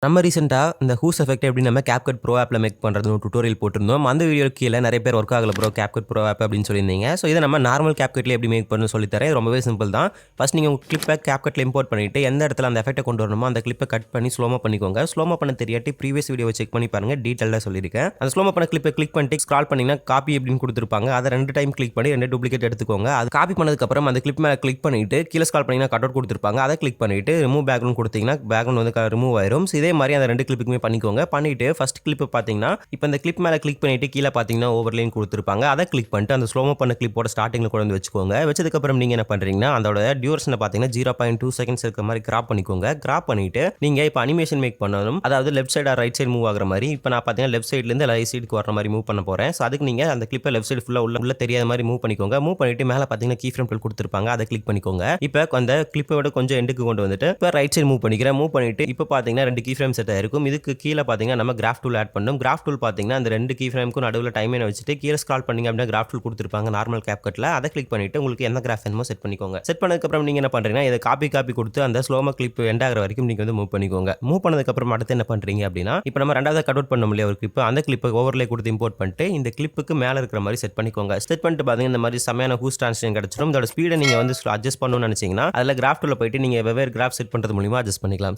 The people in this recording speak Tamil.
நம்ம ரீசெண்டா இந்த ஹூஸ் எஃபெக்ட் எப்படி நம்ம Capcut Pro ஆப்ல மேக் பண்றதுன்னு ஒரு டியூட்டோரியல் போட்டிருந்தோம். அந்த வீடியோக்கு கீழ நிறைய பேர் ஒர்க் ஆகல ப்ரோ Capcut Pro ஆப் அப்படின்னு சொல்லியிருந்தீங்க. ஸோ இதை நம்ம நார்மல் Capcutல எப்படி மேக் பண்ணணும்னு சொல்லி தரேன். ரொம்பவே சிம்பிள் தான். ஃபர்ஸ்ட் நீங்க உங்க கிளிப்பை Capcutல இம்போர்ட் பண்ணிட்டு எந்த இடத்துல அந்த எஃபெக்ட்டை கொண்டு வரணுமோ அந்த கிளிப்பை கட் பண்ணி ஸ்லோமோ பண்ணிக்கோங்க. ஸ்லோமோ பண்ண தெரியாட்டி ப்ரீவியஸ் வீடியோவை செக் பண்ணி பாருங்க. டீட்டெயிலாக சொல்லியிருக்கேன். அந்த ஸ்லோமோ பண்ண கிளிப்பை கிளிக் பண்ணிட்டு ஸ்க்ரால் பண்ணீங்கன்னா காப்பி அப்படின்னு கொடுத்துருப்பாங்க. அதை 2 டைம் கிளிக் பண்ணி 2 டூப்ளிகேட் எடுத்துக்கோங்க. அது காப்பி பண்ணதுக்கப்புறம் அந்த கிளிப் மேலே கிளிக் பண்ணிட்டு கீழே ஸ்க்ரால் பண்ணீங்கன்னா கட் அவுட் கொடுத்துருப்பாங்க. அதை கிளிக் பண்ணிட்டு ரிமூவ் பேக்ரவுண்ட் கொடுத்தீங்கன்னா பேக்ரவுண்ட் வந்து ரிமூவ் ஆயிரும். இதே மாதிரி அந்த 2 கிளிப்புக்குமே பண்ணிக்கோங்க. பண்ணிட்டு ஃபர்ஸ்ட் கிளிப் பார்த்தீங்கன்னா இப்போ இந்த கிளிப் மேலே கிளிக் பண்ணிட்டு கீழே பார்த்தீங்கன்னா ஓவர்லேயும் கொடுத்துருப்பாங்க. அதை கிளிக் பண்ணிட்டு அந்த ஸ்லோமோ பண்ண கிளிப்போட ஸ்டார்டிங்கில் கொண்டு வந்து வச்சுக்கோங்க. வச்சதுக்கப்புறம் நீங்கள் என்ன பண்ணுறீங்கன்னா அதோட டியூரேஷனை பார்த்தீங்கன்னா 0.2 செகண்ட்ஸ் இருக்கிற மாதிரி கிராப் பண்ணிக்கோங்க. கிராப் பண்ணிட்டு நீங்கள் இப்போ அனிமேஷன் மேக் பண்ணணும். அதாவது left side right side move ஆகிற மாதிரி. இப்போ நான் பார்த்தீங்கன்னா லெஃப்ட் சைட்லேருந்து ரைட் சைடுக்கு வர மாதிரி மூவ் பண்ண போகிறேன். ஸோ அதுக்கு நீங்கள் அந்த கிளிப்பை லெஃப்ட் சைடு ஃபுல்லாக உள்ள தெரியாத மாதிரி மூவ் பண்ணிக்கோங்க. மூவ் பண்ணிட்டு மேலே பார்த்தீங்கன்னா கீ ஃப்ரேம் டூல் கொடுத்துருப்பாங்க. அதை கிளிக் பண்ணிக்கோங்க. இப்போ அந்த கிளிப்போட கொஞ்சம் எண்டுக்கு கொண்டு வந்துட்டு இப்போ ரைட் சைடு மூவ் பண்ணிக்கிறேன். மூவ் பண்ணிட்டு இப்போ பார்த்தீங்கன்னா 2 கீ ஃப்ரேம் செட் ஆயிருக்கும். இதுக்கு கீழே பார்த்தீங்கன்னா நம்ம கிராஃப் டூல் ஆட் பண்ணணும். கிராஃப் டூல் பார்த்தீங்கன்னா அந்த 2 கீ ஃப்ரேமுக்கும் நடுவில் டைமைனை வச்சுட்டு கீழே ஸ்க்ரால் பண்ணீங்க அப்படின்னா கிராஃப் டூல் கொடுத்துருப்பாங்க நார்மல் Capcutல. அதை கிளிக் பண்ணிட்டு உங்களுக்கு என்ன கிராஃப் வேணுமோ செட் பண்ணிக்கோங்க. செட் பண்ணதுக்கப்புறம் நீங்கள் என்ன பண்ணுறீங்கன்னா இதை காப்பி கொடுத்து அந்த ஸ்லோமோ கிளிப் எண்ட் ஆகிற வரைக்கும் நீங்கள் வந்து மூவ் பண்ணிக்கோங்க. மூவ் பண்ணதுக்கப்புறம் அடுத்து என்ன பண்ணுறீங்க அப்படின்னா இப்போ நம்ம ரெண்டாவது கட் அவுட் பண்ண முடியாது ஒரு கிளிப். அந்த கிளிப்பை ஓவர்லே கொடுத்து இம்போர்ட் பண்ணிட்டு இந்த கிளிப்புக்கு மேலே இருக்கிற மாதிரி செட் பண்ணிக்கோங்க. செட் பண்ணிட்டு பார்த்தீங்கன்னா இந்த மாதிரி செமையான ஹூஸ் ட்ரான்ஸ்லேஷன் கிடைச்சிடும். இதோட ஸ்பீடை நீங்கள் வந்து அட்ஜஸ்ட் பண்ணணும்னு நினச்சிங்கன்னா அதில் கிராஃப் டூலில் போயிட்டு நீங்கள் வெவ்வேறு கிராஃப் செட் பண்ணுறது மூலியமாக அட்ஜஸ்ட் பண்ணிக்கலாம்.